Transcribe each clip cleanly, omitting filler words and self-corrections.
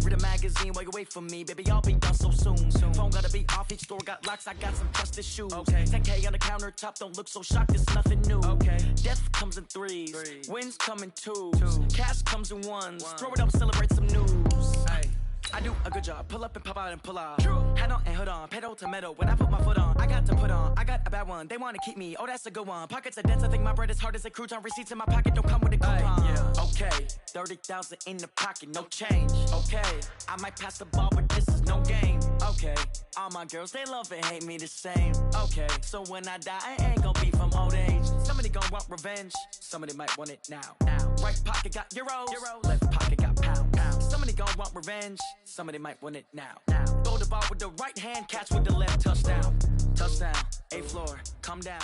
Read a magazine while you wait for me, baby, I'll be done so soon. Phone gotta be off, each store got locks, I got some trusted shoes. 10K on the countertop, don't look so shocked, it's nothing new. Death comes in threes, wins come in twos, cash comes in ones. Throw it up, celebrate some news. I do a good job, pull up and pop out and pull off. Head on and hood on, pedal to metal. When I put my foot on, I got to put on. I got a bad one, they wanna keep me, oh that's a good one. Pockets are dense, I think my bread is hard as a crouton. Receipts in my pocket don't come with a coupon. Okay, 30,000 in the pocket, no change. Okay, I might pass the ball, but this is no game. Okay, all my girls, they love and hate me the same. Okay, so when I die, I ain't gonna be from old age. Somebody gon' want revenge, somebody might want it now. Right pocket got euros, left pocket got pounds. Somebody gon' want revenge, somebody might want it now. Throw the ball with the right hand, catch with the left, touchdown. Touchdown, A floor, come down.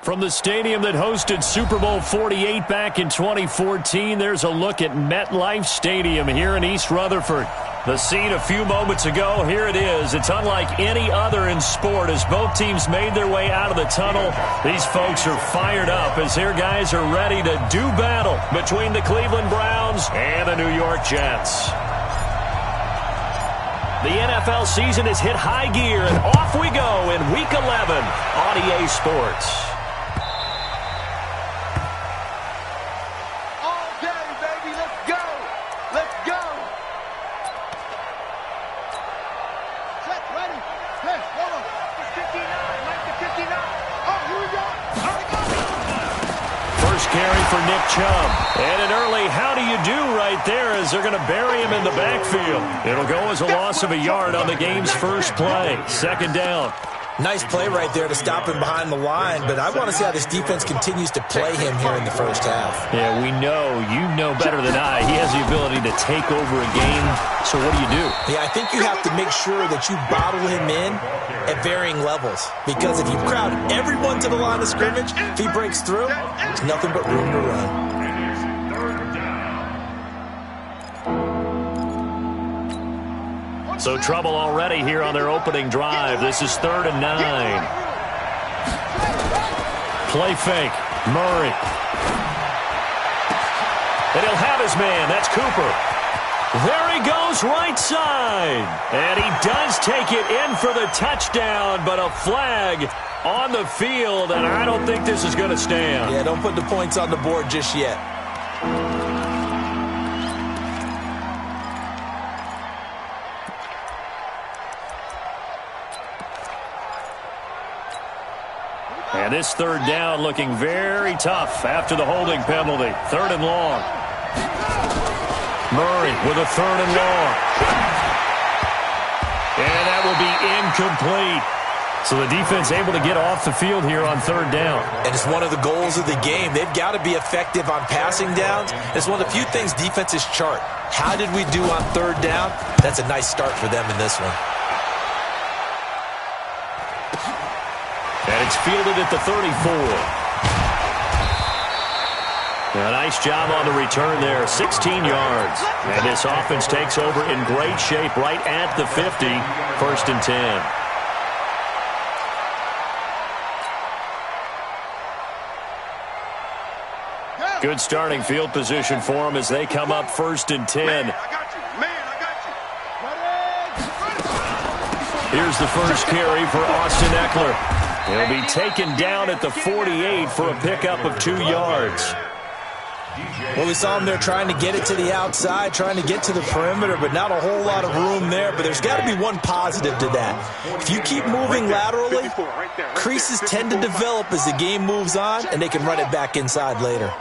From the stadium that hosted Super Bowl 48 back in 2014, there's a look at MetLife Stadium here in East Rutherford. The scene a few moments ago, here it is. It's unlike any other in sport as both teams made their way out of the tunnel. These folks are fired up as their guys are ready to do battle between the Cleveland Browns and the New York Jets. The NFL season has hit high gear, and off we go in Week 11 on EA Sports. Carry for Nick Chubb. And an early how do you do right there as they're going to bury him in the backfield. It'll go as a loss of a yard on the game's first play. Second down. Nice play right there to stop him behind the line, but I want to see how this defense continues to play him here in the first half. Yeah, we know. You know better than I. He has the ability to take over a game. So what do? Yeah, I think you have to make sure that you bottle him in at varying levels, because if you crowd everyone to the line of scrimmage, if he breaks through, there's nothing but room to run. So trouble already here on their opening drive. This is 3rd and 9. Play fake. Murray. And he'll have his man. That's Cooper. There he goes right side. And he does take it in for the touchdown, but a flag on the field, and I don't think this is going to stand. Yeah, don't put the points on the board just yet. And this 3rd down looking very tough after the holding penalty. 3rd and long. Murray with a 3rd and long. And that will be incomplete. So the defense able to get off the field here on 3rd down. And it's one of the goals of the game. They've got to be effective on passing downs. It's one of the few things defenses chart. How did we do on 3rd down? That's a nice start for them in this one. And it's fielded at the 34. A nice job on the return there, 16 yards. And this offense takes over in great shape right at the 50, 1st and 10. Good starting field position for them as they come up 1st and 10. Here's the first carry for Austin Eckler. He'll be taken down at the 48 for a pickup of 2 yards. Well, we saw him there trying to get it to the outside, trying to get to the perimeter, but not a whole lot of room there. But there's got to be one positive to that. If you keep moving laterally, creases tend to develop as the game moves on, and they can run it back inside later.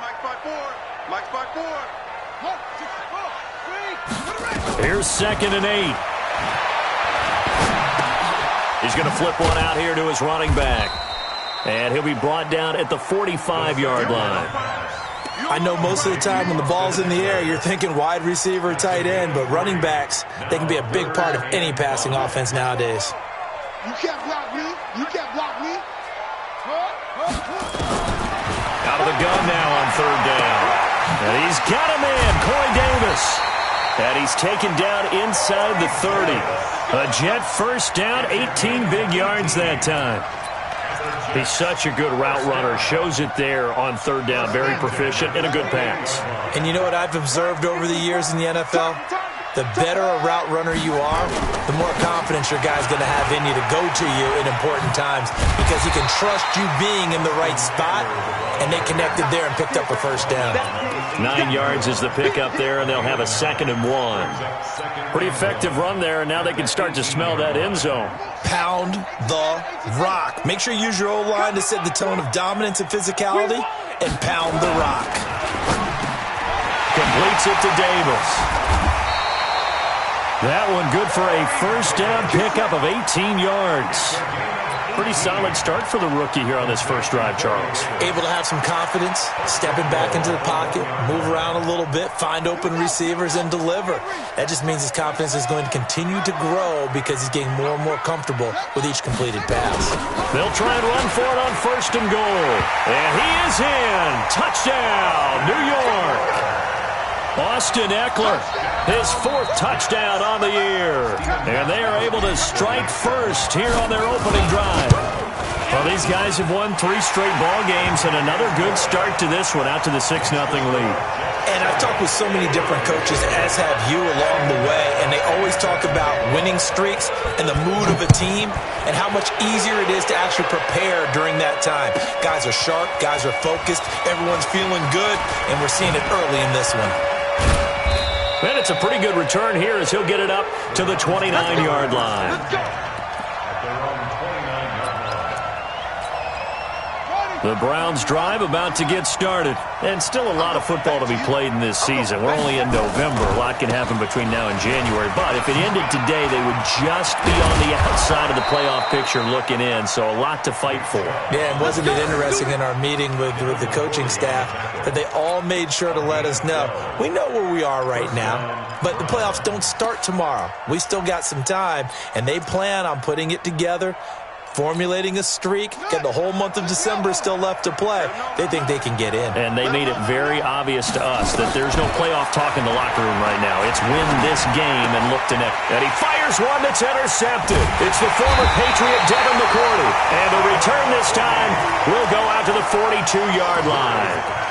Here's 2nd and 8. He's going to flip one out here to his running back. And he'll be brought down at the 45-yard line. I know most of the time when the ball's in the air, you're thinking wide receiver, tight end, but running backs, they can be a big part of any passing offense nowadays. You can't block me. You can't block me. Out of the gun now on 3rd down. And he's got a man, Corey Davis. And he's taken down inside the 30. A Jet first down, 18 big yards that time. He's such a good route runner. Shows it there on third down. Very proficient and a good pass. And you know what I've observed over the years in the NFL? The better a route runner you are, the more confidence your guy's going to have in you to go to you in important times because he can trust you being in the right spot, and they connected there and picked up a first down. 9 yards is the pickup there, and they'll have a 2nd and 1. Pretty effective run there, and now they can start to smell that end zone. Pound the rock. Make sure you use your O-line to set the tone of dominance and physicality, and pound the rock. Completes it to Davis. That one good for a first down pickup of 18 yards. Pretty solid start for the rookie here on this first drive, Charles. Able to have some confidence, stepping back into the pocket, move around a little bit, find open receivers, and deliver. That just means his confidence is going to continue to grow because he's getting more and more comfortable with each completed pass. They'll try and run for it on 1st and goal. And he is in. Touchdown, New York. Austin Eckler, his 4th touchdown on the year. And they are able to strike first here on their opening drive. Well, these guys have won 3 straight ball games and another good start to this one out to the 6-0 lead. And I've talked with so many different coaches, as have you along the way, and they always talk about winning streaks and the mood of a team and how much easier it is to actually prepare during that time. Guys are sharp, guys are focused, everyone's feeling good, and we're seeing it early in this one. And it's a pretty good return here as he'll get it up to the 29-yard line. The Browns drive about to get started. And still a lot of football to be played in this season. We're only in November. A lot can happen between now and January. But if it ended today, they would just be on the outside of the playoff picture looking in. So a lot to fight for. Yeah, and wasn't it interesting in our meeting with the coaching staff that they all made sure to let us know, we know where we are right now, but the playoffs don't start tomorrow. We still got some time, and they plan on putting it together, formulating a streak, got the whole month of December still left to play. They think they can get in. And they made it very obvious to us that there's no playoff talk in the locker room right now. It's win this game and look to next. And he fires one that's intercepted. It's the former Patriot Devin McCourty. And the return this time will go out to the 42-yard line.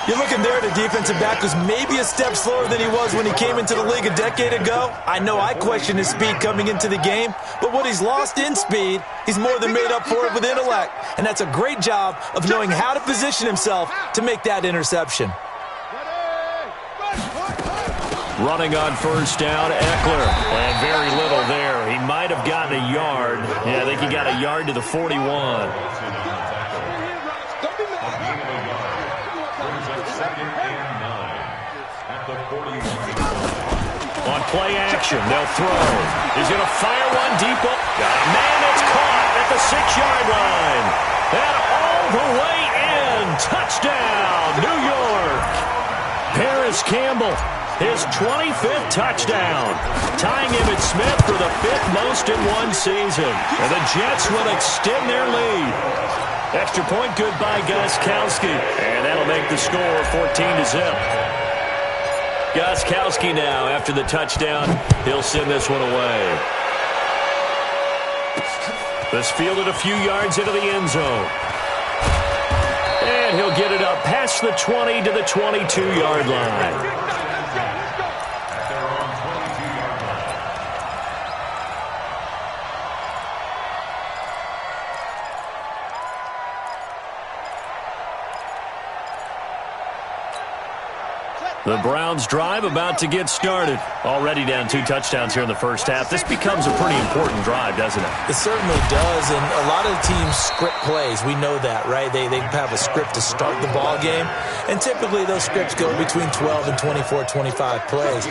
You're looking there at a defensive back who's maybe a step slower than he was when he came into the league a decade ago. I know I questioned his speed coming into the game, but what he's lost in speed, he's more than made up for it with intellect. And that's a great job of knowing how to position himself to make that interception. Running on first down, Eckler. And very little there. He might have gotten a yard. Yeah, I think he got a yard to the 41. On play action, they'll throw. He's going to fire one deep. Got a man that's caught at the 6-yard line. And all the way in. Touchdown, New York. Paris Campbell, his 25th touchdown. Tying Emmitt Smith for the 5th most in one season. And the Jets will extend their lead. Extra point good by Gostkowski. And that'll make the score 14-0. Gostkowski now, after the touchdown, he'll send this one away. This fielded a few yards into the end zone. And he'll get it up past the 20 to the 22-yard line. The Browns drive about to get started. Already down 2 touchdowns here in the first half. This becomes a pretty important drive, doesn't it? It certainly does, and a lot of teams script plays. We know that, right? They have a script to start the ball game, and typically those scripts go between 12 and 24, 25 plays.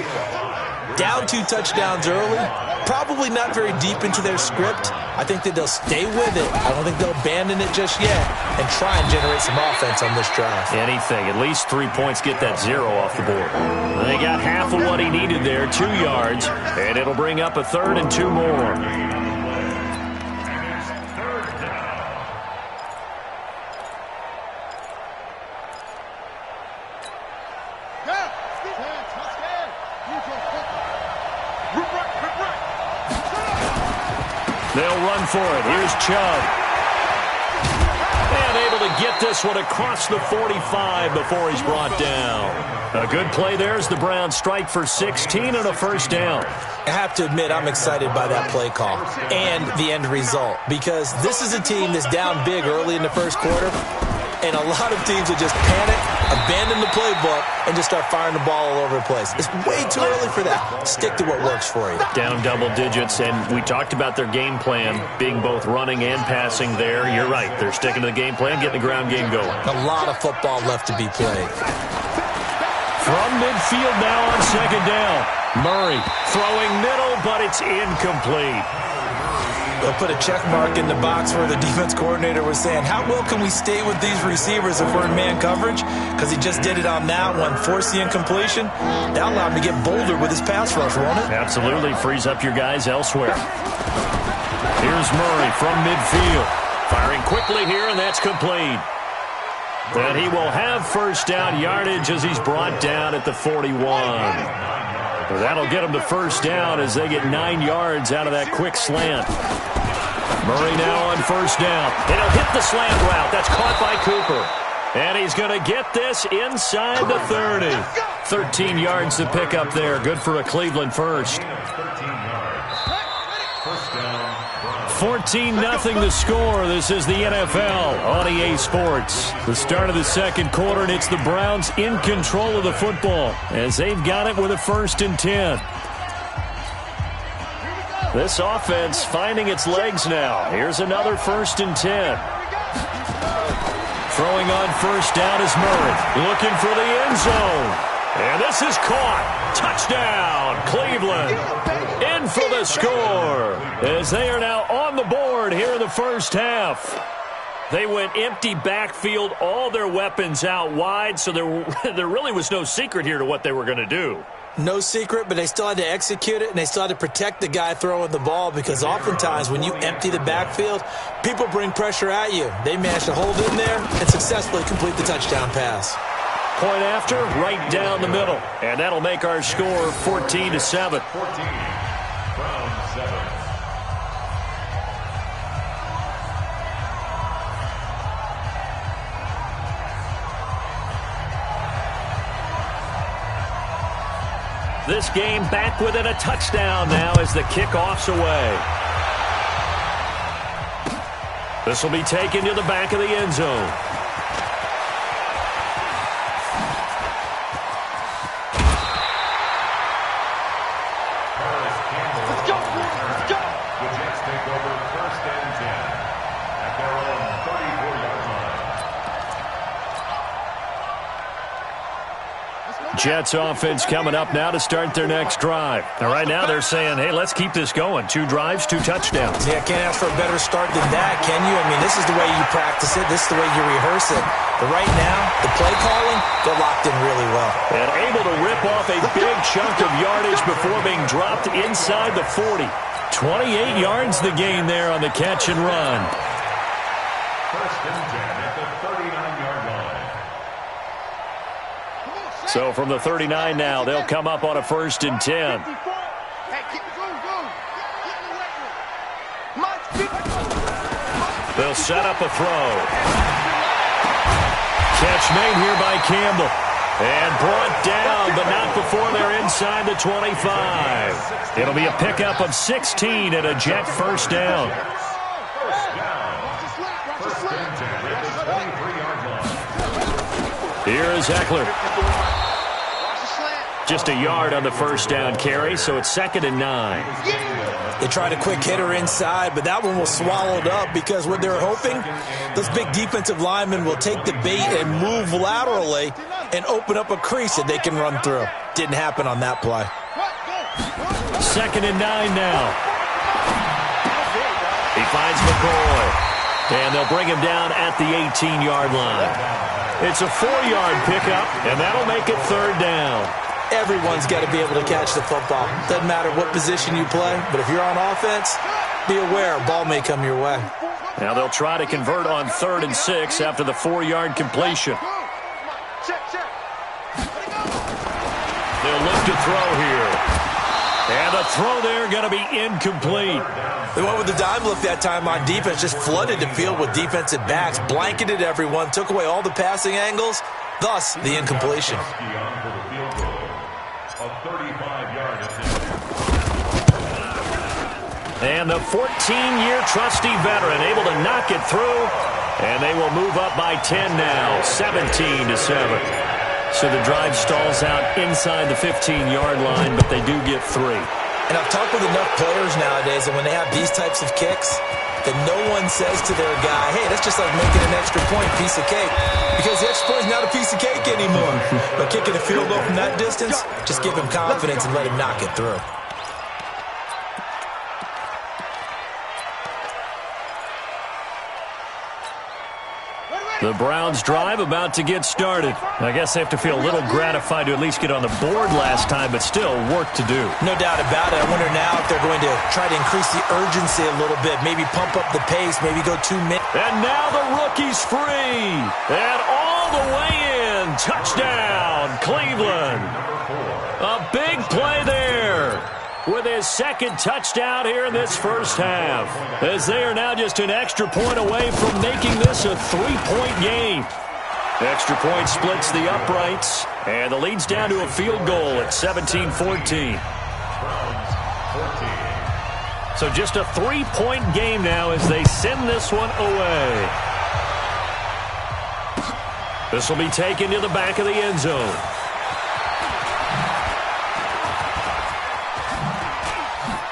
Down 2 touchdowns early, probably not very deep into their script. I think that they'll stay with it. I don't think they'll abandon it just yet and try and generate some offense on this drive. Anything. At least 3 points, get that 0 off the board. They got half of what he needed there, 2 yards, and it'll bring up a 3rd and 2 more. They'll run for it. Here's Chubb. And able to get this one across the 45 before he's brought down. A good play there as the Browns strike for 16 and a first down. I have to admit, I'm excited by that play call and the end result, because this is a team that's down big early in the first quarter, and a lot of teams will just panic, abandon the playbook, and just start firing the ball all over the place. It's way too early for that. Stick to what works for you. Down double digits, and we talked about their game plan being both running and passing there. You're right. They're sticking to the game plan, getting the ground game going. A lot of football left to be played. From midfield now on second down. Murray throwing middle, but it's incomplete. They'll put a check mark in the box where the defense coordinator was saying, how well can we stay with these receivers if we're in man coverage? Because he just did it on that one, forced the incompletion. That allowed him to get bolder with his pass rush, won't it? Absolutely. Frees up your guys elsewhere. Here's Murray from midfield. Firing quickly here, and that's complete. And he will have first down yardage as he's brought down at the 41. That'll get him to first down as they get 9 yards out of that quick slant. Murray now on first down. And he'll hit the slant route. That's caught by Cooper. And he's going to get this inside the 30. 13 yards to pick up there. Good for a Cleveland first. 14-0 the score. This is the NFL on EA Sports. The start of the second quarter, and it's the Browns in control of the football as they've got it with a 1st and 10. This offense finding its legs now. Here's another 1st and 10. Throwing on first down is Murray. Looking for the end zone. And this is caught. Touchdown, Cleveland. In for the score as they are now on the board here in the first half. They went empty backfield, all their weapons out wide, so there really was no secret here to what they were going to do. No secret, but they still had to execute it, and they still had to protect the guy throwing the ball, because oftentimes when you empty the backfield, people bring pressure at you. They managed to hold in there and successfully complete the touchdown pass. Point after, right down the middle. And that'll make our score 14-7. This game back within a touchdown now as the kickoff's away. This will be taken to the back of the end zone. Jets offense coming up now to start their next drive. And right now they're saying, hey, let's keep this going. 2 drives, 2 touchdowns. Yeah, can't ask for a better start than that, can you? I mean, this is the way you practice it. This is the way you rehearse it. But right now, the play calling, they're locked in really well. And able to rip off a big chunk of yardage before being dropped inside the 40. 28 yards the gain there on the catch and run. First and 10 at the 39-yard line. So from the 39 now, they'll come up on a 1st and 10. They'll set up a throw. Catch made here by Campbell. And brought down, but not before they're inside the 25. It'll be a pickup of 16 and a Jet first down. First and 10 at the 23-yard line. Here is Eckler. Just a yard on the first down carry, so it's 2nd and 9. They tried a quick hitter inside, but that one was swallowed up because what they're hoping, those big defensive linemen will take the bait and move laterally and open up a crease that they can run through. Didn't happen on that play. 2nd and 9 now. He finds McCoy. And they'll bring him down at the 18-yard line. It's a 4-yard pickup, and that'll make it 3rd down. Everyone's got to be able to catch the football. Doesn't matter what position you play, but if you're on offense, be aware a ball may come your way. Now they'll try to convert on 3rd and 6 after the 4-yard completion. They'll look to throw here. And the throw there going to be incomplete. They went with the dime look that time on defense, just flooded the field with defensive backs, blanketed everyone, took away all the passing angles, thus the incompletion. And the 14-year trusty veteran able to knock it through, and they will move up by 10 now, 17-7. So the drive stalls out inside the 15-yard line, but they do get 3. And I've talked with enough players nowadays, and when they have these types of kicks, that no one says to their guy, hey, that's just like making an extra point, piece of cake. Because the extra point is not a piece of cake anymore. But kicking a field goal from that distance, just give him confidence and let him knock it through. The Browns drive about to get started. I guess they have to feel a little gratified to at least get on the board last time, but still work to do. No doubt about it. I wonder now if they're going to try to increase the urgency a little bit, maybe pump up the pace, maybe go 2 minutes. And now the rookie's free. And all the way in. Touchdown, Cleveland. A big play there with his second touchdown here in this first half, as they are now just an extra point away from making this a 3-point game. Extra point splits the uprights, and the lead's down to a field goal at 17-14. So just a 3-point game now as they send this one away. This will be taken to the back of the end zone.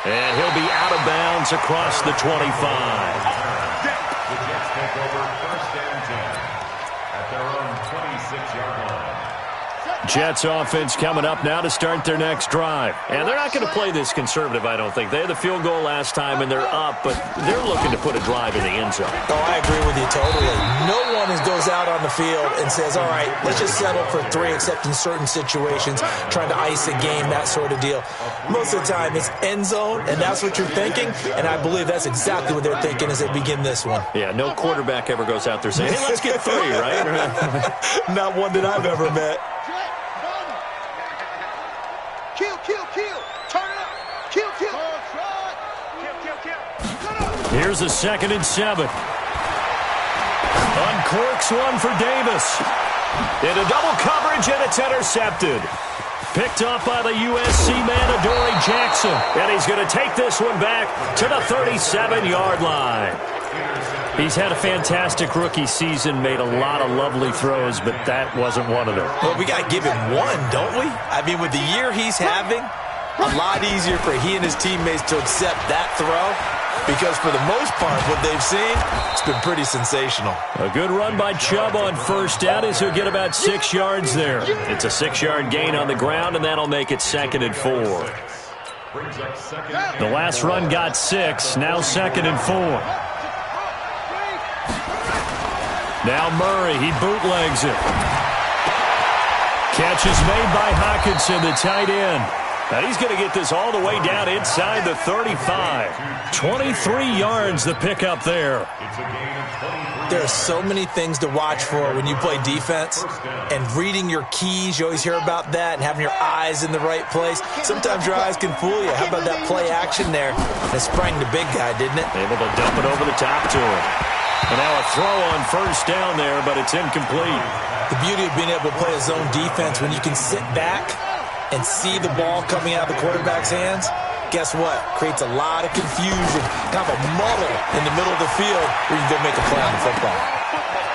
And he'll be out of bounds across the 25. The Jets take over 1st and 10 at their own 26-yard line. Jets offense coming up now to start their next drive. And they're not going to play this conservative, I don't think. They had the field goal last time, and they're up, but they're looking to put a drive in the end zone. Oh, I agree with you totally. No one goes out on the field and says, all right, let's just settle for 3, except in certain situations, trying to ice a game, that sort of deal. Most of the time, it's end zone, and that's what you're thinking, and I believe that's exactly what they're thinking as they begin this one. Yeah, no quarterback ever goes out there saying, hey, let's get 3, right? Not one that I've ever met. Kill. Turn it up. Kill. Here's a 2nd and 7. Uncorks one for Davis. Into double coverage, and it's intercepted. Picked off by the USC man, Adoree Jackson. And he's going to take this one back to the 37-yard line. He's had a fantastic rookie season, made a lot of lovely throws, but that wasn't one of them. Well, we got to give him one, don't we? I mean, with the year he's having, a lot easier for he and his teammates to accept that throw, because for the most part, what they've seen, it's been pretty sensational. A good run by Chubb on 1st down as he'll get about 6 yards there. It's a 6-yard gain on the ground, and that'll make it 2nd and 4. The last run got 6, now 2nd and 4. Now Murray, he bootlegs it. Catch is made by Hockenson, the tight end. And he's going to get this all the way down inside the 35. 23 yards the pickup there. There are so many things to watch for when you play defense. And reading your keys, you always hear about that, and having your eyes in the right place. Sometimes your eyes can fool you. How about that play action there? And it sprang the big guy, didn't it? Able to dump it over the top to him. And now a throw on 1st down there, but it's incomplete. The beauty of being able to play a zone defense, when you can sit back and see the ball coming out of the quarterback's hands, guess what? Creates a lot of confusion, kind of a muddle in the middle of the field where you can go make a play on the football.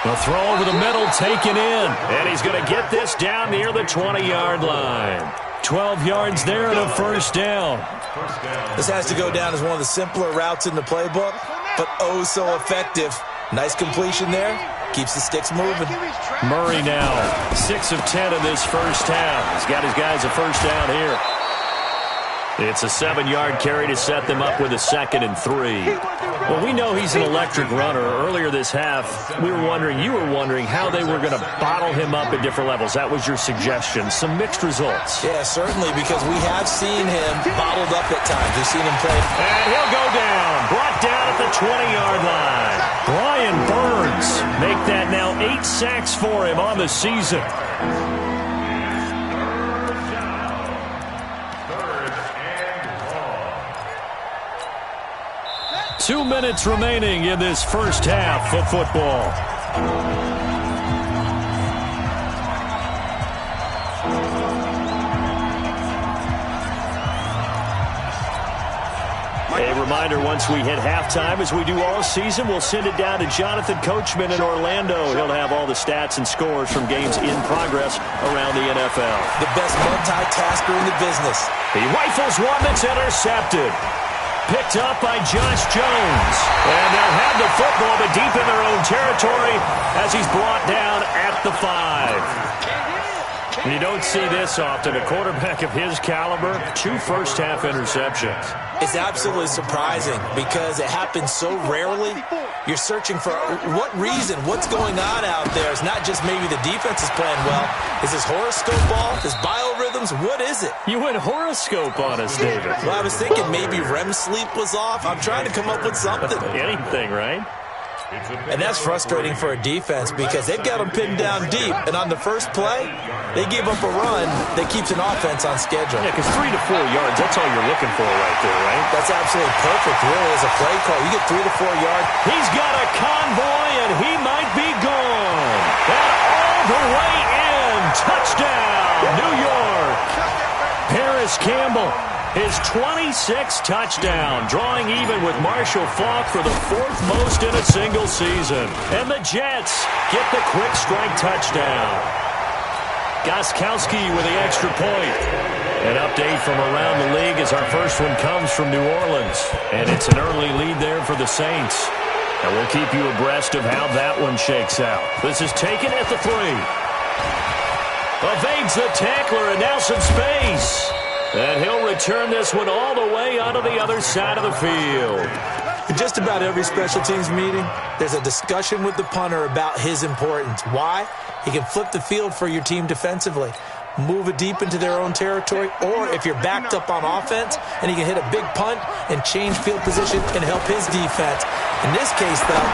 The throw over the middle taken in, and he's going to get this down near the 20-yard line. 12 yards there and a 1st down. This has to go down as one of the simpler routes in the playbook, but oh so effective. Nice completion there. Keeps the sticks moving. Murray now 6 of 10 in this first half. He's got his guys a 1st down here. It's a 7-yard carry to set them up with a 2nd and 3. Well, we know he's an electric runner. Earlier this half, you were wondering how they were going to bottle him up at different levels. That was your suggestion. Some mixed results. Yeah, certainly, because we have seen him bottled up at times. We've seen him play. And he'll go down. Brought down at the 20-yard line. Brian Burns make that now 8 sacks for him on the season. 2 minutes remaining in this first half of football. A reminder, once we hit halftime, as we do all season, we'll send it down to Jonathan Coachman in Orlando. He'll have all the stats and scores from games in progress around the NFL. The best multitasker in the business. He rifles one that's intercepted. Picked up by Josh Jones. And they'll have the football, but deep in their own territory as he's brought down at the 5. You don't see this often. A quarterback of his caliber, 2 first-half interceptions. It's absolutely surprising because it happens so rarely. You're searching for what reason, what's going on out there. It's not just maybe the defense is playing well. Is this horoscope ball? Is biorhythms? What is it? You went horoscope on us, David. Well, I was thinking maybe REM sleep was off. I'm trying to come up with something. Anything, right? And that's frustrating for a defense because they've got them pinned down deep. And on the first play, they gave up a run that keeps an offense on schedule. Yeah, because 3 to 4 yards, that's all you're looking for right there, right? That's absolutely perfect, really, as a play call. You get 3 to 4 yards. He's got a convoy, and he might be gone. And all the way in. Touchdown, New York. Paris Campbell. His 26th touchdown, drawing even with Marshall Faulk for the 4th most in a single season. And the Jets get the quick strike touchdown. Gostkowski with the extra point. An update from around the league as our first one comes from New Orleans. And it's an early lead there for the Saints. And we'll keep you abreast of how that one shakes out. This is taken at the 3. Evades the tackler and now some space. And he'll return this one all the way onto the other side of the field. In just about every special teams meeting, there's a discussion with the punter about his importance. Why? He can flip the field for your team defensively, move it deep into their own territory, or if you're backed up on offense, and he can hit a big punt and change field position and help his defense. In this case, though,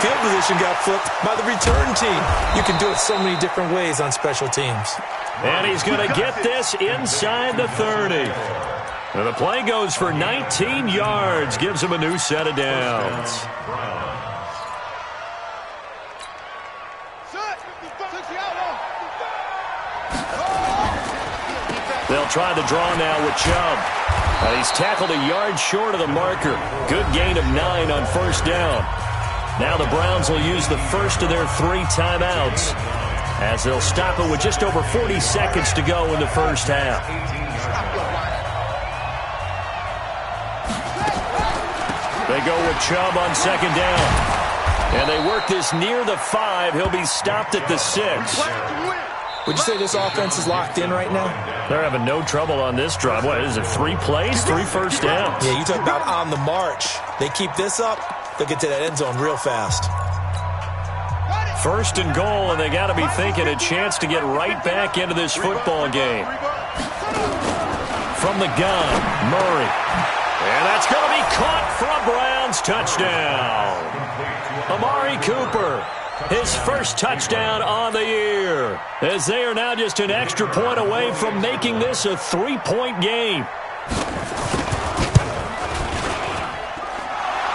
field position got flipped by the return team. You can do it so many different ways on special teams. And he's going to get this inside the 30. And the play goes for 19 yards, gives him a new set of downs. They'll try the draw now with Chubb. And he's tackled a yard short of the marker. Good gain of 9 on first down. Now the Browns will use the first of their 3 timeouts, as they'll stop it with just over 40 seconds to go in the first half. They go with Chubb on second down. And they work this near the 5. He'll be stopped at the 6. Would you say this offense is locked in right now? They're having no trouble on this drive. What is it, 3 plays, 3 first downs? Yeah, you talk about on the march. They keep this up, they'll get to that end zone real fast. First and goal, and they got to be thinking a chance to get right back into this football game. From the gun, Murray. And that's going to be caught for a Browns touchdown. Amari Cooper, his first touchdown on the year, as they are now just an extra point away from making this a 3-point game.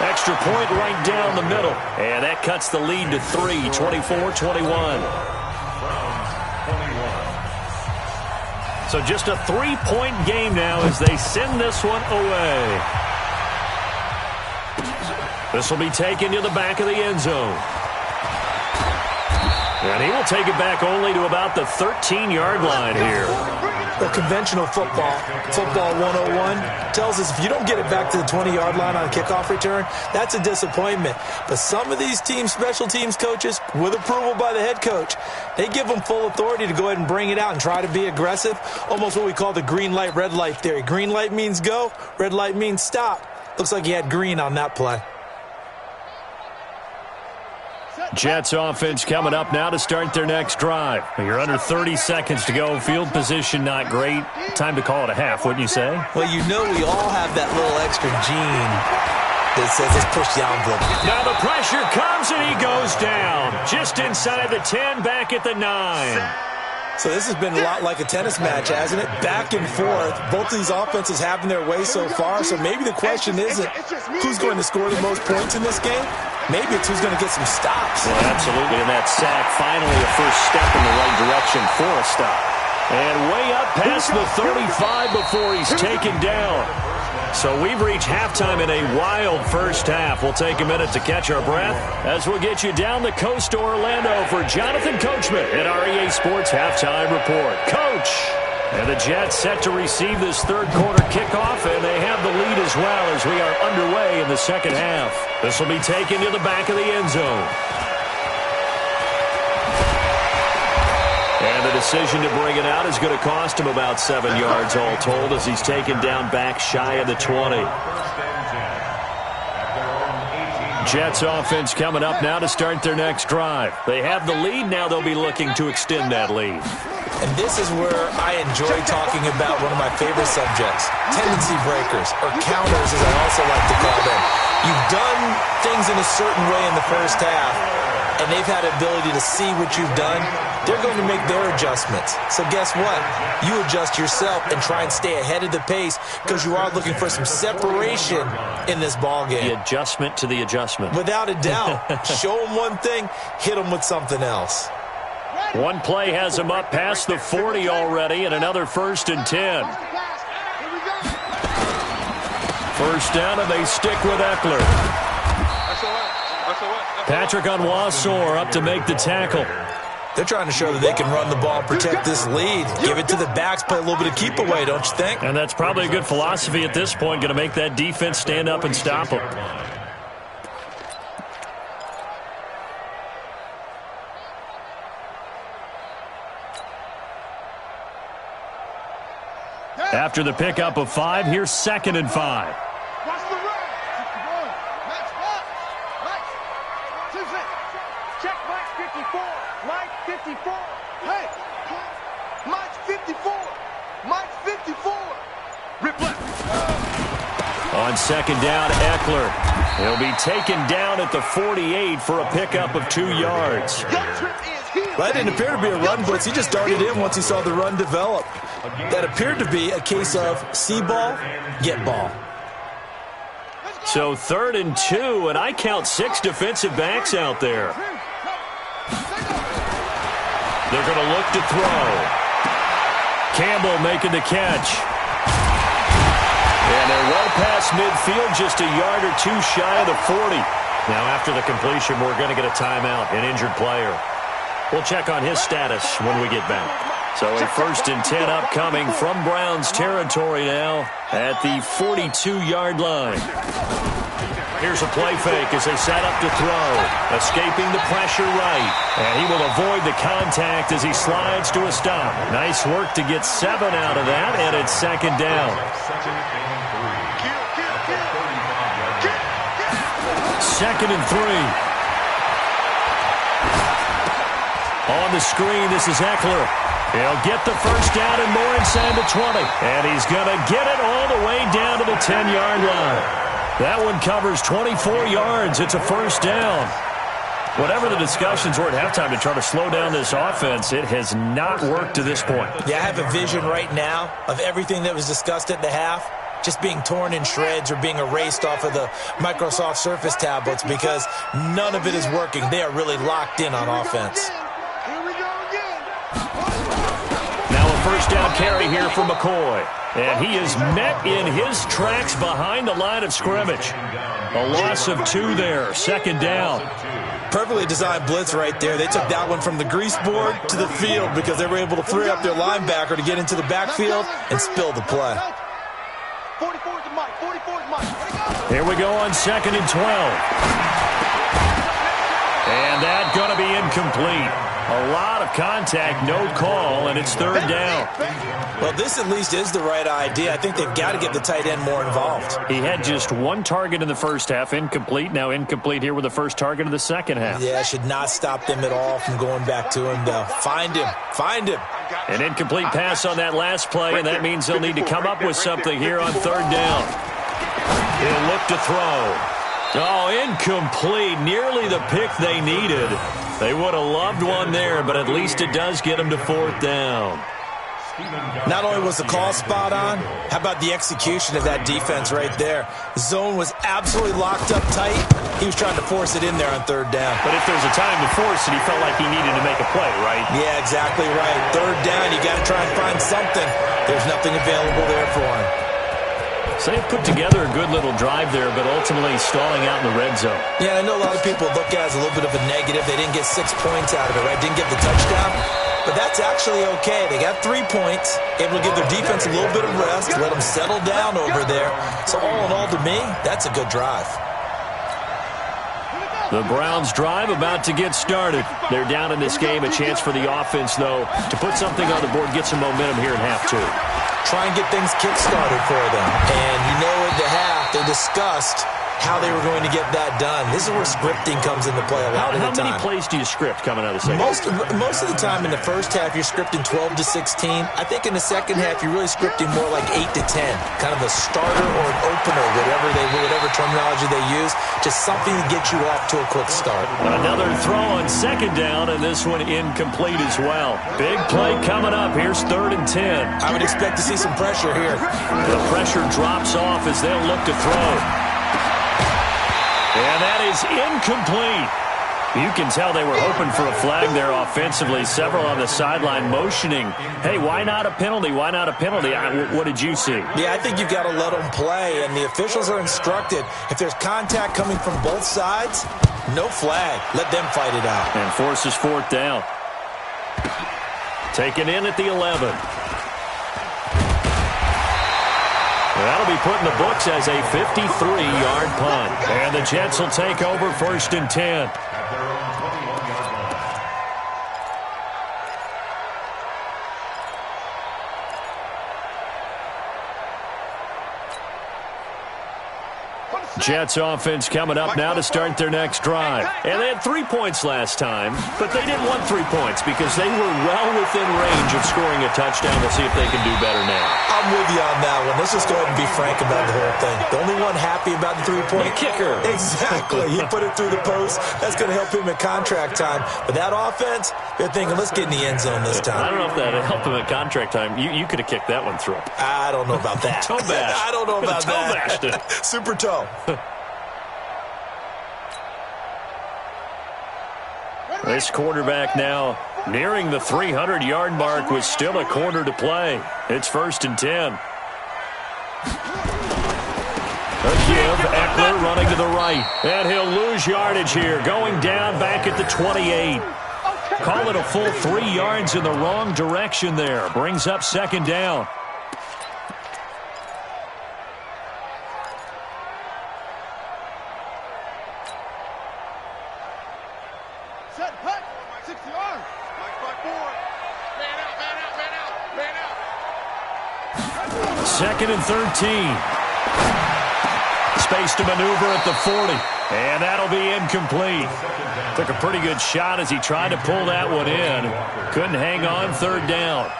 Extra point right down the middle. And that cuts the lead to 3, 24-21. So just a 3-point game now as they send this one away. This will be taken to the back of the end zone. And he will take it back only to about the 13-yard line here. The conventional football 101, tells us if you don't get it back to the 20-yard line on a kickoff return, that's a disappointment. But some of these special teams coaches, with approval by the head coach, they give them full authority to go ahead and bring it out and try to be aggressive. Almost what we call the green light, red light theory. Green light means go, red light means stop. Looks like he had green on that play. Jets offense coming up now to start their next drive. You're under 30 seconds to go. Field position not great. Time to call it a half, wouldn't you say? Well, you know we all have that little extra gene that says let's push the envelope. Now the pressure comes and he goes down. Just inside the 10, back at the 9. So this has been a lot like a tennis match, hasn't it? Back and forth. Both of these offenses having their way so far, so maybe the question isn't who's going to score the most points in this game. Maybe it's who's going to get some stops. Well, absolutely, and that sack finally a first step in the right direction for a stop. And way up past the 35 before he's taken down. So we've reached halftime in a wild first half. We'll take a minute to catch our breath as we'll get you down the coast to Orlando for Jonathan Coachman at our EA Sports Halftime Report. Coach! And the Jets set to receive this third quarter kickoff, and they have the lead as well as we are underway in the second half. This will be taken to the back of the end zone. And the decision to bring it out is going to cost him about 7 yards all told as he's taken down back shy of the 20. Jets offense coming up now to start their next drive. They have the lead. Now they'll be looking to extend that lead. And this is where I enjoy talking about one of my favorite subjects, tendency breakers, or counters as I also like to call them. You've done things in a certain way in the first half, and they've had the ability to see what you've done. They're going to make their adjustments. So guess what? You adjust yourself and try and stay ahead of the pace because you are looking for some separation in this ball game. The adjustment to the adjustment. Without a doubt. Show them one thing, hit them with something else. One play has him up past the 40 already, and another 1st and 10. First down, and they stick with Eckler. Patrick Onwuasor up to make the tackle. They're trying to show that they can run the ball and protect this lead. Give it to the backs, play a little bit of keep away, don't you think? And that's probably a good philosophy at this point, going to make that defense stand up and stop them. After the pickup of 5, here's 2nd and 5. Watch the run. Max, check Mike 54. Mike 54. Hey, Mike 54. Mike 54. Rip left. On 2nd down, Eckler. He'll be taken down at the 48 for a pickup of 2 yards. That didn't appear to be a run blitz. He just darted in once he saw the run develop. That appeared to be a case of see ball, get ball. So 3rd and 2, and I count 6 defensive backs out there. They're going to look to throw. Campbell making the catch. And they're well past midfield, just a yard or 2 shy of the 40. Now after the completion, we're going to get a timeout, an injured player. We'll check on his status when we get back. So a 1st and 10 upcoming from Browns territory now at the 42-yard line. Here's a play fake as they set up to throw. Escaping the pressure right. And he will avoid the contact as he slides to a stop. Nice work to get 7 out of that, and it's 2nd down. 2nd and 3. On the screen, this is Eckler. He'll get the first down and more inside the 20. And he's going to get it all the way down to the 10-yard line. That one covers 24 yards. It's a 1st down. Whatever the discussions were at halftime to try to slow down this offense, it has not worked to this point. Yeah, I have a vision right now of everything that was discussed at the half just being torn in shreds or being erased off of the Microsoft Surface tablets because none of it is working. They are really locked in on offense. Now a 1st down carry here for McCoy. And he is met in his tracks behind the line of scrimmage. A loss of 2 there. 2nd down. Perfectly designed blitz right there. They took that one from the grease board to the field because they were able to free up their linebacker to get into the backfield and spill the play. Here we go on 2nd and 12. And that's going to be incomplete. A lot of contact, no call, and it's 3rd down. Well, this at least is the right idea. I think they've got to get the tight end more involved. He had just 1 target in the first half, incomplete. Now incomplete here with the first target of the second half. Yeah, should not stop them at all from going back to him, though. Find him. Find him. An incomplete pass on that last play, and that means they'll need to come up with something here on 3rd down. He'll look to throw. Oh, incomplete. Nearly the pick they needed. They would have loved one there, but at least it does get them to 4th down. Not only was the call spot on, how about the execution of that defense right there? The zone was absolutely locked up tight. He was trying to force it in there on 3rd down. But if there's a time to force it, he felt like he needed to make a play, right? Yeah, exactly right. 3rd down, you got to try and find something. There's nothing available there for him. So they put together a good little drive there, but ultimately stalling out in the red zone. Yeah, I know a lot of people look at it as a little bit of a negative. They didn't get 6 points out of it, right? Didn't get the touchdown. But that's actually okay. They got 3 points, able to give their defense a little bit of rest, let them settle down over there. So all in all, to me, that's a good drive. The Browns' drive about to get started. They're down in this game. A chance for the offense, though, to put something on the board, get some momentum here in half 2. Try and get things kick-started for them. And you know at the half, they discussed how they were going to get that done. This is where scripting comes into play a lot of the time. How many plays do you script coming out of the second? Most of the time in the first half, you're scripting 12 to 16. I think in the second half, you're really scripting more like 8 to 10. Kind of a starter or an opener, whatever terminology they use. Just something to get you off to a quick start. Another throw on 2nd down, and this one incomplete as well. Big play coming up. Here's 3rd and 10. I would expect to see some pressure here. The pressure drops off as they'll look to throw. And that is incomplete. You can tell they were hoping for a flag there offensively. Several on the sideline motioning, hey, why not a penalty? Why not a penalty? What did you see? Yeah, I think you got to let them play, and the officials are instructed. If there's contact coming from both sides, no flag. Let them fight it out. And forces 4th down. Taken in at the 11. That'll be put in the books as a 53-yard punt. And the Jets will take over 1st and 10. Jets offense coming up now to start their next drive. And they had 3 points last time, but they didn't want 3 points because they were well within range of scoring a touchdown. We'll see if they can do better now. I'm with you on that one. Let's just go ahead and be frank about the whole thing. The only one happy about the 3-point kicker. Exactly. He put it through the post. That's going to help him at contract time. But that offense, they're thinking, let's get in the end zone this time. I don't know if that helped him at contract time. You could have kicked that one through. I don't know about that. Toe bash. I don't know about toe that. Bashed it. Super toe. This quarterback now nearing the 300-yard mark with still a quarter to play. It's 1st and 10. A give, Eckler running to the right. And he'll lose yardage here, going down back at the 28. Call it a full 3 yards in the wrong direction there. Brings up 2nd down. Set, hut, 60 yards. Mike 5-4. Man out, man out, man out, man out. 2nd and 13. Space to maneuver at the 40. And that'll be incomplete. Took a pretty good shot as he tried to pull that one in. Couldn't hang on. 3rd down.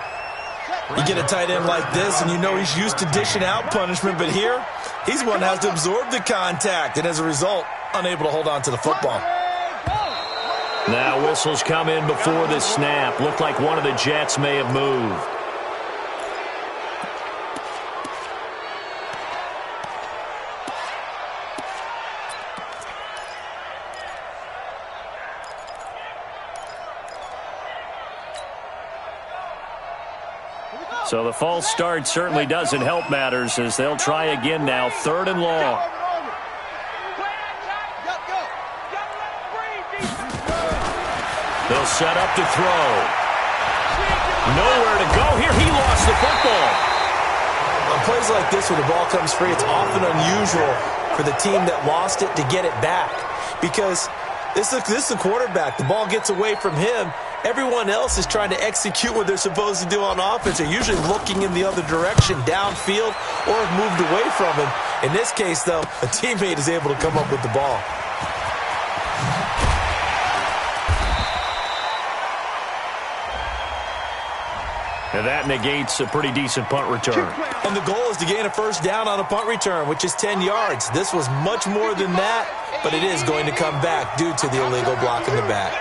You get a tight end like this, and you know he's used to dishing out punishment, but here, he's one that has to absorb the contact, and as a result, unable to hold on to the football. Now whistles come in before the snap. Looked like one of the Jets may have moved. So the false start certainly doesn't help matters as they'll try again now. 3rd and long. They'll set up to throw. Nowhere to go here. He lost the football. On plays like this where the ball comes free, it's often unusual for the team that lost it to get it back. Because this is the quarterback. The ball gets away from him. Everyone else is trying to execute what they're supposed to do on offense. They're usually looking in the other direction, downfield, or have moved away from him. In this case, though, a teammate is able to come up with the ball. And that negates a pretty decent punt return. And the goal is to gain a 1st down on a punt return, which is 10 yards. This was much more than that, but it is going to come back due to the illegal block in the back.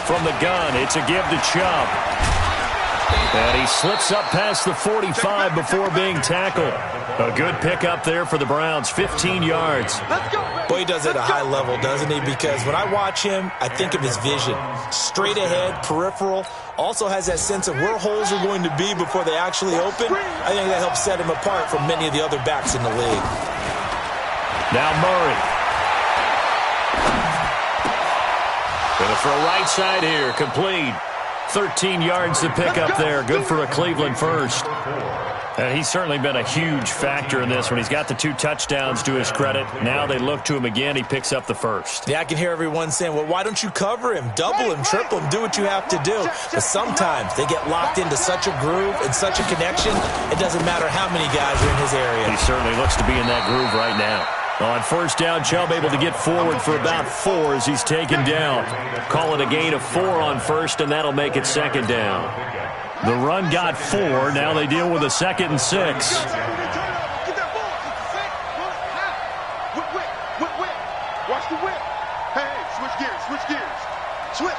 From the gun, it's a give to Chubb. And he slips up past the 45 before being tackled. A good pickup there for the Browns, 15 yards. Boy, he does it at a high level, doesn't he? Because when I watch him, I think of his vision. Straight ahead, peripheral. Also has that sense of where holes are going to be before they actually open. I think that helps set him apart from many of the other backs in the league. Now Murray. Going for a right side here, complete. 13 yards to pick up there. Good for a Cleveland first. And he's certainly been a huge factor in this when he's got the 2 touchdowns to his credit. Now they look to him again. He picks up the first. Yeah, I can hear everyone saying, well, why don't you cover him? Double him, triple him, do what you have to do. But sometimes they get locked into such a groove and such a connection, it doesn't matter how many guys are in his area. He certainly looks to be in that groove right now. On first down, Chubb able to get forward for about 4 as he's taken down. Call it a gain of 4 on first, and that'll make it second down. The run got 4. Now they deal with a 2nd and 6. Watch the whip. Hey, switch gears. Switch.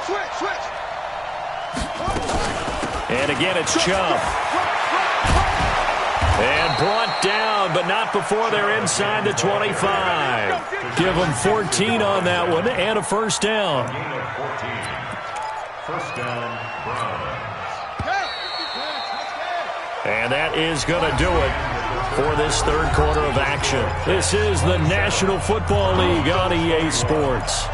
And again, it's Chubb. And brought down, but not before they're inside the 25. Give them 14 on that one and a first down. First down, Browns. And that is going to do it for this third quarter of action. This is the National Football League on EA Sports.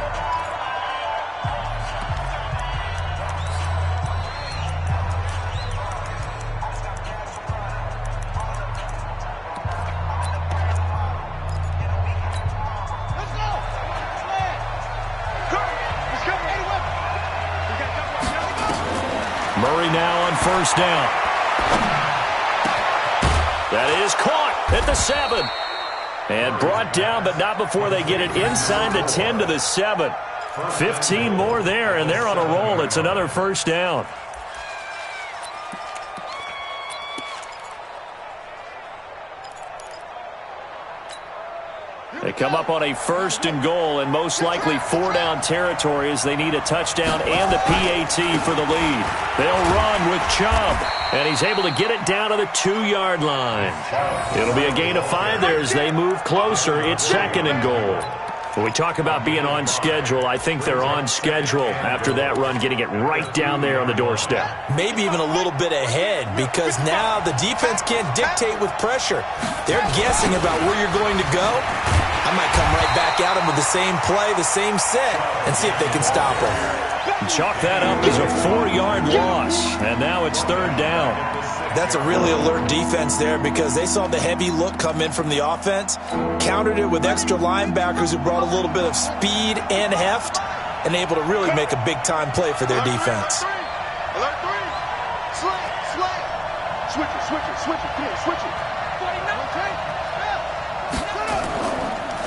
Murray now on first down. That is caught at the 7. And brought down, but not before they get it inside the 10 to the 7. 15 more there, and they're on a roll. It's another first down. They come up on a 1st and goal, and most likely 4-down territory as they need a touchdown and a PAT for the lead. They'll run with Chubb, and he's able to get it down to the 2-yard line. It'll be a gain of 5 there as they move closer. It's 2nd and goal. When we talk about being on schedule, I think they're on schedule after that run, getting it right down there on the doorstep. Maybe even a little bit ahead, because now the defense can't dictate with pressure. They're guessing about where you're going to go. I might come right back at them with the same play, the same set, and see if they can stop them. Chalk that up as a 4-yard loss, and now it's 3rd down. That's a really alert defense there because they saw the heavy look come in from the offense, countered it with extra linebackers who brought a little bit of speed and heft, and able to really make a big-time play for their defense. Alert 3. Slant. Switch it. Come on, switch it.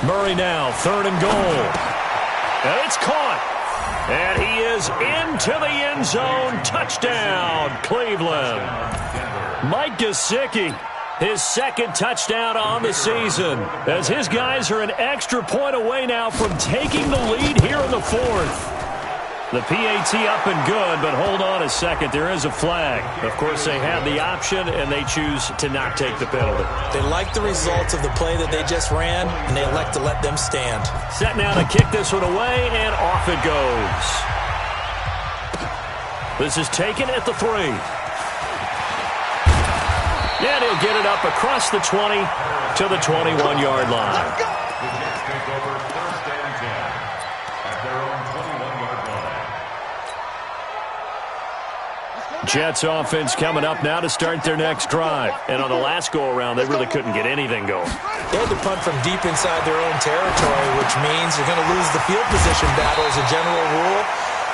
Murray now, 3rd and goal. And it's caught. And he is into the end zone. Touchdown, Cleveland. Mike Gesicki, his 2nd touchdown on the season, as his guys are an extra point away now from taking the lead here in the 4th. The PAT up and good, but hold on a second. There is a flag. Of course, they have the option, and they choose to not take the penalty. They like the results of the play that they just ran, and they elect to let them stand. Set now to kick this one away, and off it goes. This is taken at the 3. And he'll get it up across the 20 to the 21-yard line. The Jets take over 1st and 10 at their own 21-yard line. Jets offense coming up now to start their next drive. And on the last go-around, they really couldn't get anything going. They had to punt from deep inside their own territory, which means you're going to lose the field position battle as a general rule.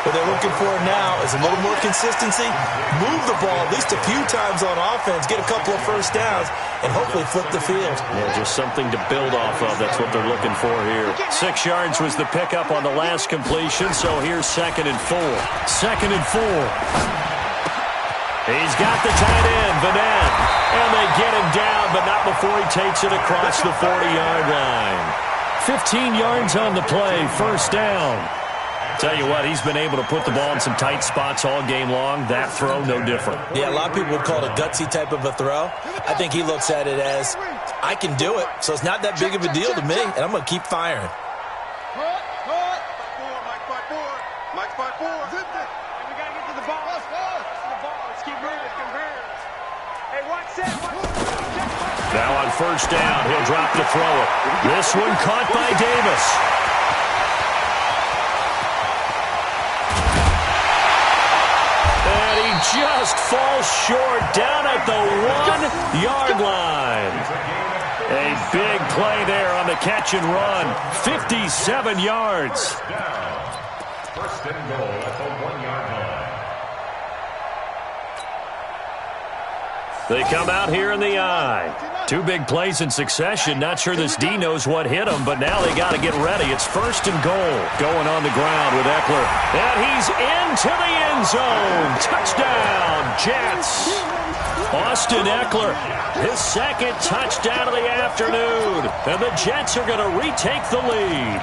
What they're looking for now is a little more consistency, move the ball at least a few times on offense, get a couple of first downs, and hopefully flip the field. Yeah, just something to build off of. That's what they're looking for here. 6 yards was the pickup on the last completion, so here's 2nd and 4. 2nd and 4. He's got the tight end, Vanette, and they get him down, but not before he takes it across the 40-yard line. 15 yards on the play, first down. Tell you what, he's been able to put the ball in some tight spots all game long. That throw, no different. Yeah, a lot of people would call it a gutsy type of a throw. I think he looks at it as, I can do it, so it's not that big of a deal to me, and I'm going to keep firing. Mike 5-4. We got to get to the ball. Let's keep moving. Hey, watch that. Now on first down, he'll drop to throw it. This one caught by Davis. And he just falls short down at the 1-yard line. A big play there on the catch and run. 57 yards. First and goal at the 1-yard line. They come out here in the I. 2 big plays in succession. Not sure this D knows what hit him, but now they got to get ready. It's first and goal. Going on the ground with Eckler. And he's into the end zone. Touchdown, Jets. Austin Eckler, his second touchdown of the afternoon. And the Jets are going to retake the lead.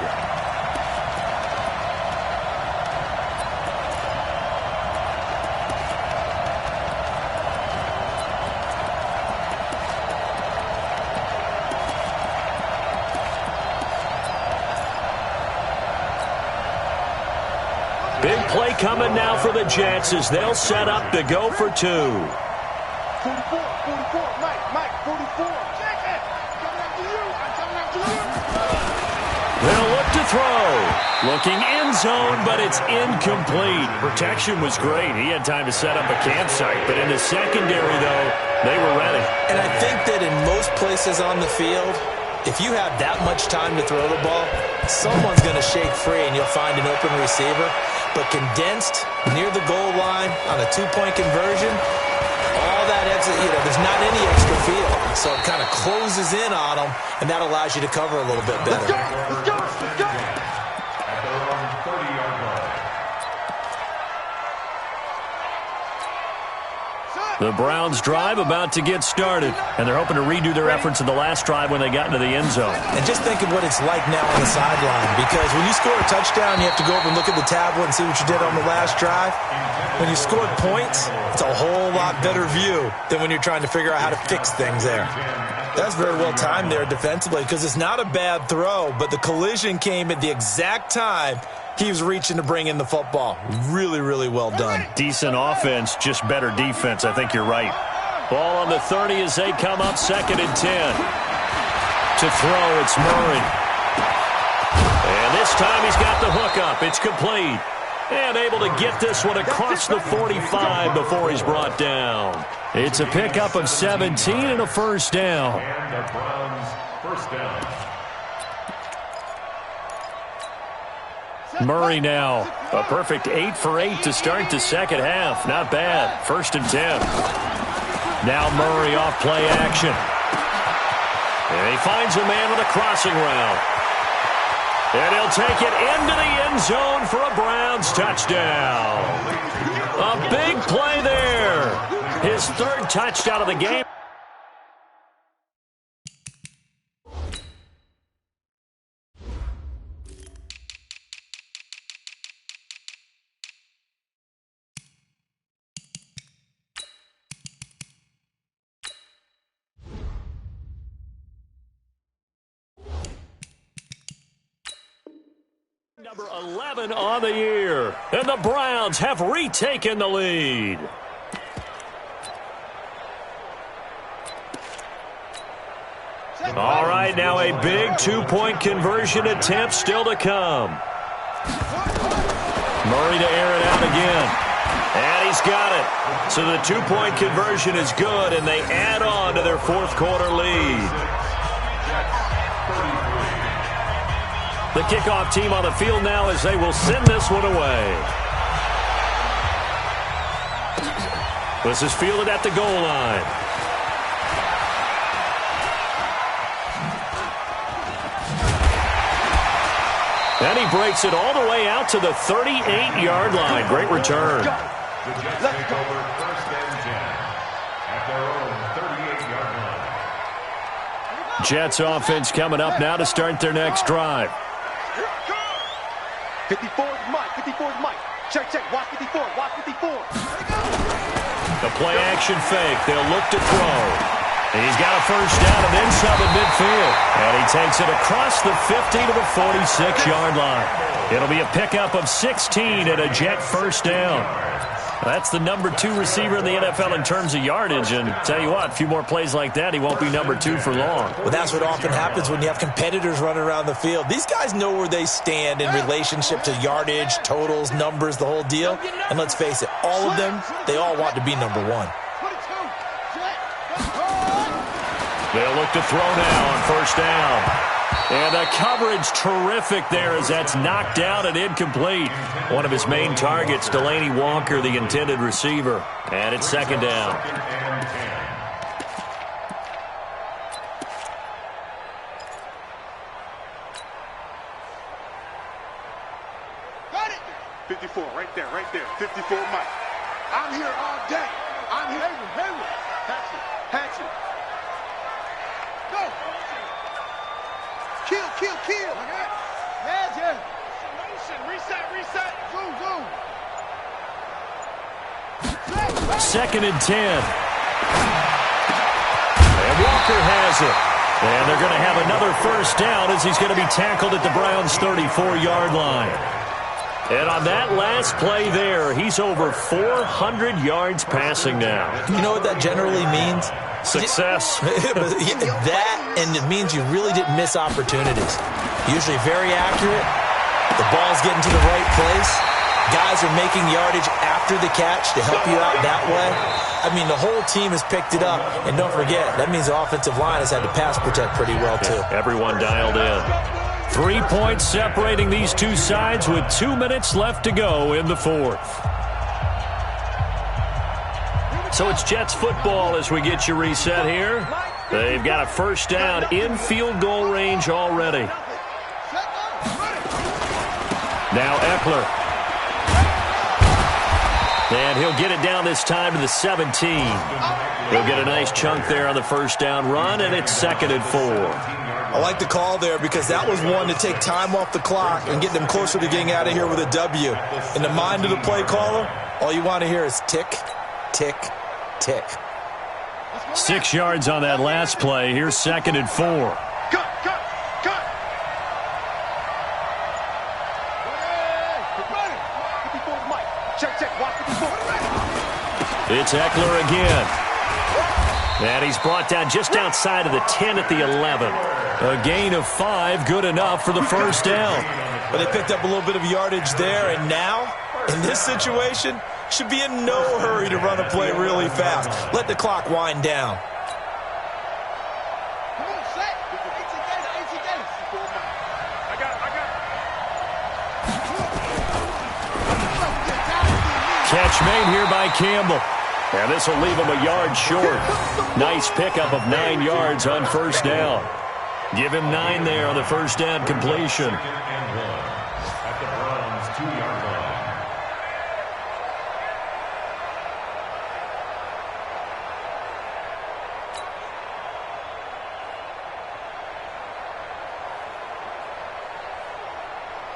Big play coming now for the Jets as they'll set up to go for 2. 44, Mike, 44. Check it. Coming after you. I'm coming after you. They'll look to throw. Looking end zone, but it's incomplete. Protection was great. He had time to set up a campsite, but in the secondary, though, they were ready. And I think that in most places on the field, if you have that much time to throw the ball, someone's going to shake free and you'll find an open receiver. But condensed near the goal line on a 2-point conversion, all that extra, there's not any extra field. So it kind of closes in on them, and that allows you to cover a little bit better. Let's go. At their own 30-yard line. The Browns' drive about to get started, and they're hoping to redo their efforts in the last drive when they got into the end zone. And just think of what it's like now on the sideline, because when you score a touchdown, you have to go over and look at the tablet and see what you did on the last drive. When you scored points, it's a whole lot better view than when you're trying to figure out how to fix things there. That's very well timed there defensively, because it's not a bad throw, but the collision came at the exact time he was reaching to bring in the football. Really, really well done. Decent offense, just better defense. I think you're right. Ball on the 30 as they come up 2nd and 10. To throw, it's Murray. And this time he's got the hook up. It's complete. And able to get this one across the 45 before he's brought down. It's a pickup of 17 and a first down. And the Browns first down. Murray now, a perfect 8 for 8 to start the second half. Not bad. 1st and 10. Now Murray off play action. And he finds a man on the crossing route. And he'll take it into the end zone for a Browns touchdown. A big play there. His 3rd touchdown of the game. Number 11 on the year. And the Browns have retaken the lead. All right, now a big 2-point conversion attempt still to come. Murray to air it out again. And he's got it. So the 2-point conversion is good, and they add on to their 4th quarter lead. The kickoff team on the field now as they will send this one away. This is fielded at the goal line. And he breaks it all the way out to the 38-yard line. Great return. The Jets take over 1st and 10 at their own 38-yard line. Jets offense coming up now to start their next drive. 54 is Mike. 54 is Mike. Check, check. Watch 54. Watch 54. The play action fake. They'll look to throw. He's got a first down and then some at midfield. And he takes it across the 50 to the 46-yard line. It'll be a pickup of 16 and a Jet first down. That's the number 2 receiver in the NFL in terms of yardage. And tell you what, a few more plays like that, he won't be number 2 for long. Well, that's what often happens when you have competitors running around the field. These guys know where they stand in relationship to yardage, totals, numbers, the whole deal. And let's face it, all of them, they all want to be number 1. They'll look to throw now on first down. And the coverage terrific there as that's knocked out and incomplete. One of his main targets, Delaney Walker, the intended receiver. And it's second down. Got it. 54, right there, right there. 54, Mike. I'm here all day. I'm here. Hayward. Hatchet. Go. Kill. Magic. Reset. Zoom. Second and 10. And Walker has it. And they're going to have another first down as he's going to be tackled at the Browns' 34-yard line. And on that last play there, he's over 400 yards passing now. You know what that generally means? Success. That, and it means you really didn't miss opportunities. Usually very accurate. The ball's getting to the right place. Guys are making yardage after the catch to help you out that way. I mean, the whole team has picked it up. And don't forget, that means the offensive line has had to pass protect pretty well, too. Everyone dialed in. 3 points separating these two sides with 2 minutes left to go in the fourth. So it's Jets football as we get you reset here. They've got a first down in field goal range already. Now Eckler. And he'll get it down this time to the 17. He'll get a nice chunk there on the first down run, and it's second and 4. I like the call there because that was one to take time off the clock and get them closer to getting out of here with a W. In the mind of the play caller, all you want to hear is tick, tick, tick. 6 yards on that last play. Here's second and 4. Cut. Check. Watch 54. It's Eckler again. And he's brought down just outside of the 10 at the 11. A gain of 5, good enough for the first down. But they picked up a little bit of yardage there, and now, in this situation, should be in no hurry to run a play really fast. Let the clock wind down. Come on, set. 18 games. I got it. Catch made here by Campbell. And this will leave him a yard short. Nice pickup of 9 yards on first down. Give him 9 there on the first down completion. At the Browns' 2-yard line.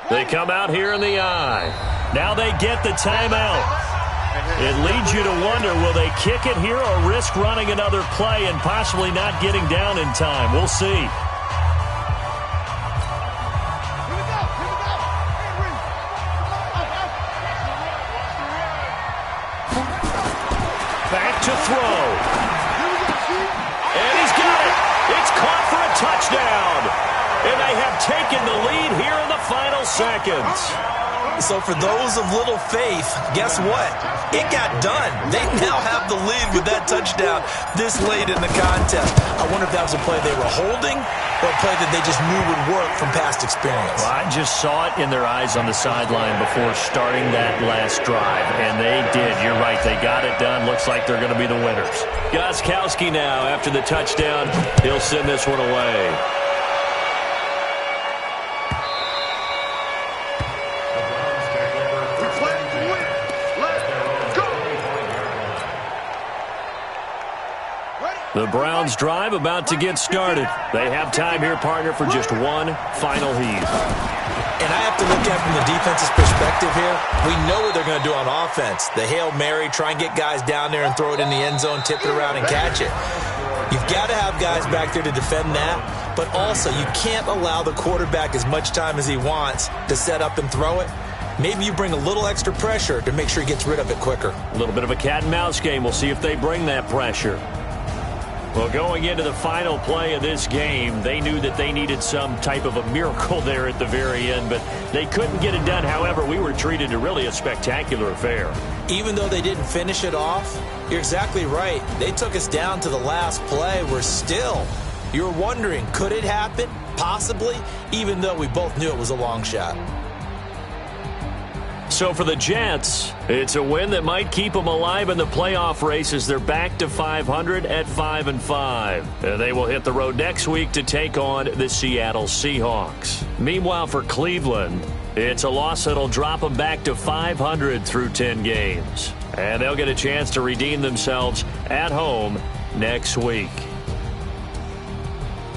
They come out here in the eye. Now they get the timeout. It leads you to wonder, will they kick it here or risk running another play and possibly not getting down in time? We'll see. Back to throw. And he's got it. It's caught for a touchdown. And they have taken the lead here in the final seconds. So for those of little faith, guess what? It got done. They now have the lead with that touchdown this late in the contest. I wonder if that was a play they were holding or a play that they just knew would work from past experience. Well, I just saw it in their eyes on the sideline before starting that last drive, and they did. You're right. They got it done. Looks like they're going to be the winners. Gostkowski now, after the touchdown, he'll send this one away. Ready? The Browns' drive about to get started. They have time here, partner, for just one final heave. And I have to look at it from the defense's perspective here. We know what they're going to do on offense. The Hail Mary, try and get guys down there and throw it in the end zone, tip it around and catch it. You've got to have guys back there to defend that, but also you can't allow the quarterback as much time as he wants to set up and throw it. Maybe you bring a little extra pressure to make sure he gets rid of it quicker. A little bit of a cat and mouse game. We'll see if they bring that pressure. Well, going into the final play of this game, they knew that they needed some type of a miracle there at the very end, but they couldn't get it done. However, we were treated to really a spectacular affair. Even though they didn't finish it off, you're exactly right. They took us down to the last play. We're still, you're wondering, could it happen? Possibly, even though we both knew it was a long shot. So for the Jets, it's a win that might keep them alive in the playoff race as they're back to 500 at 5-5. And they will hit the road next week to take on the Seattle Seahawks. Meanwhile, for Cleveland, it's a loss that'll drop them back to 500 through 10 games. And they'll get a chance to redeem themselves at home next week.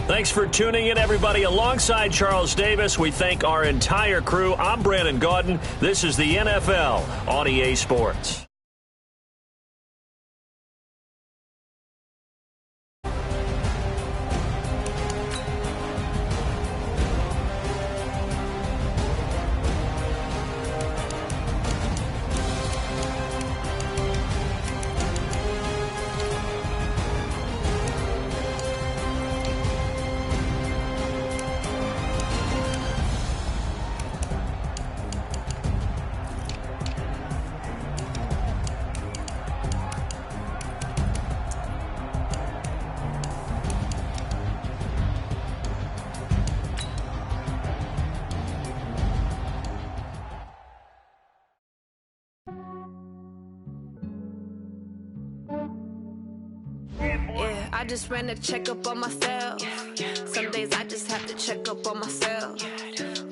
Thanks for tuning in, everybody. Alongside Charles Davis, we thank our entire crew. I'm Brandon Gaudin. This is the NFL on EA Sports. I just ran a checkup on myself. Some days I just have to check up on myself.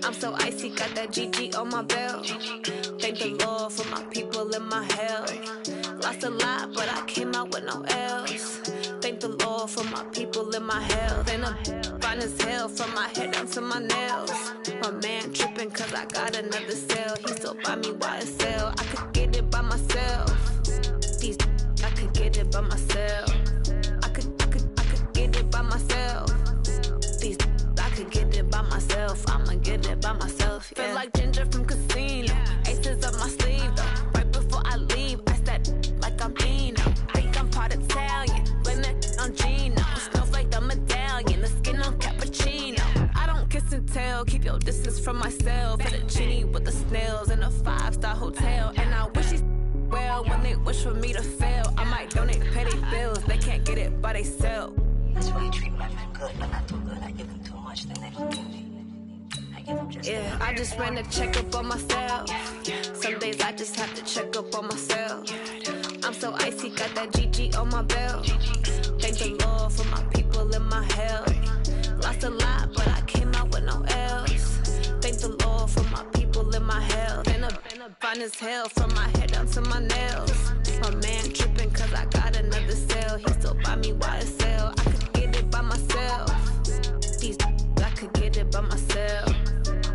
I'm so icy, got that GG on my belt. Thank the Lord for my people and my health. Lost a lot, but I came out with no L's. Thank the Lord for my people and my health. And I'm fine as hell from my head down to my nails. My man tripping cause I got another cell. He still buy me YSL. I could get it by myself. These I could get it by myself. I could get it by myself. These I could get it by myself. I'ma get it by myself. Yeah. Feel like Ginger from Casino. Aces up my sleeve though. Right before I leave, I said like I'm Dino. Think I'm part Italian. Blame that on Gino. Smells like the medallion. The skin on cappuccino. I don't kiss and tell. Keep your distance from myself. Fettuccine with the snails in a 5-star hotel. And I wish he's well when they wish for me to fail. I might donate petty bills. They can't get it by themselves. That's why you treat my men good, but not too good. I give them too much, then they don't give me. I give them just enough. I just ran a checkup on myself. Some days I just have to check up on myself. I'm so icy, got that GG on my belt. Thank the Lord for my people and my health. Lost a lot, but I came out with no L's. Thank the Lord for my people and my health. And I'm fine as hell from my head down to my nails. My man tripping cause I got another cell. He still buy me YSL. I could get it by myself. These I could get it by myself.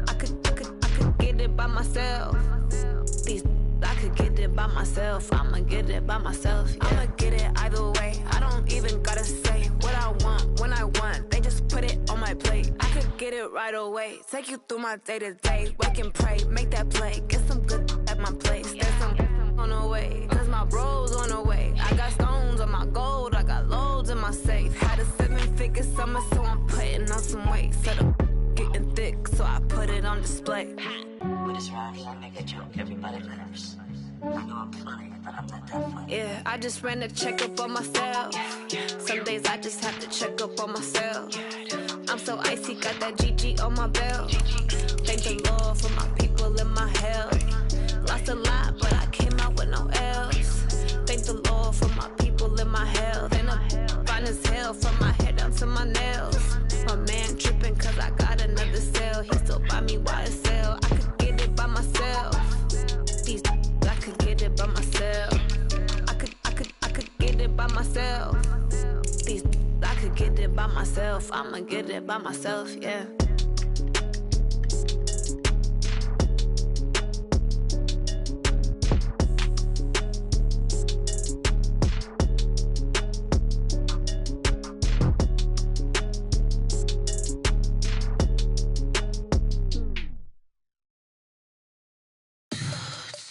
I could get it by myself. These I could get it by myself. I'ma get it by myself. Yeah. I'ma get it either way. I don't even gotta say what I want when I want. They just put it on my plate. I could get it right away. Take you through my day to day. Wake and pray, make that play. Get some good at my place. There's some on the way, cause my bro's on the way. I got stones on my gold, I got loads in my safe. Had a 7-figure summer, so I'm putting on some weight. Set up getting thick, so I put it on display. With this round, I make a joke, everybody laughs. I know I'm funny, but I'm not that funny. Yeah, I just ran a checkup on myself. Some days I just have to check up on myself. I'm so icy, got that GG on my belt. Thank the Lord for my people and my health. Lost a lot, but I came out with no L's. Thank the Lord for my people and my health. And I'm fine as hell from my head down to my nails. My man tripping cause I got another cell. He still buy me YSL. I could get it by myself. These I could get it by myself. I could get it by myself. These by myself. I'ma get it by myself, yeah.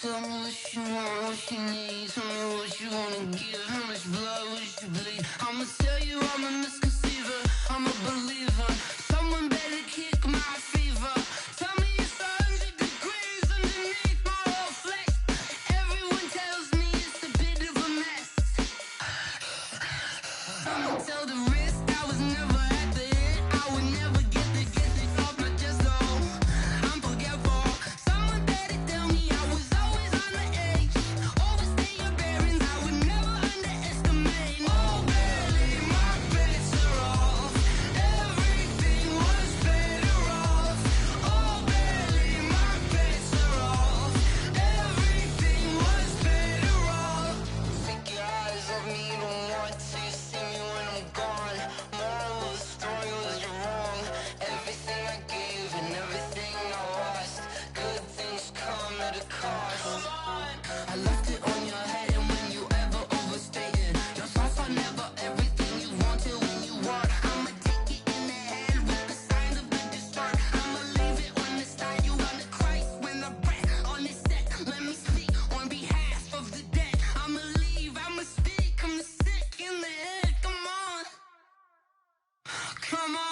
Tell me what you want, what you need. Tell me what you wanna give. How much blood would you bleed? I'ma tell you I'm a misconceiver. I'm a believer. Someone better kick my fever. Tell me it's 100 degrees underneath my whole flesh. Everyone tells me it's a bit of a mess. I'ma tell the risk I was never at the end. I would never get it off my chest, though. I'm forgetful. Someone better tell me I was always on the edge. Overstay your bearings, I would never underestimate. Oh, barely, my bets are off. Everything was better off. Oh, barely, my bets are off. Everything was better off. Take your eyes off me, don't want to see me when I'm gone. Moral of the story was you're wrong. Everything I gave and everything I lost. Good things come at a cost. I left it on your head, and when you ever overstated, your thoughts are never everything you wanted when you want. I'ma take it in the head with the signs of the distort. I'ma leave it on the side. You wanna Christ when I breath on this set. Let me speak on behalf of the dead. I'ma leave, I'ma speak. I'm the sick in the head. Come on. Come on.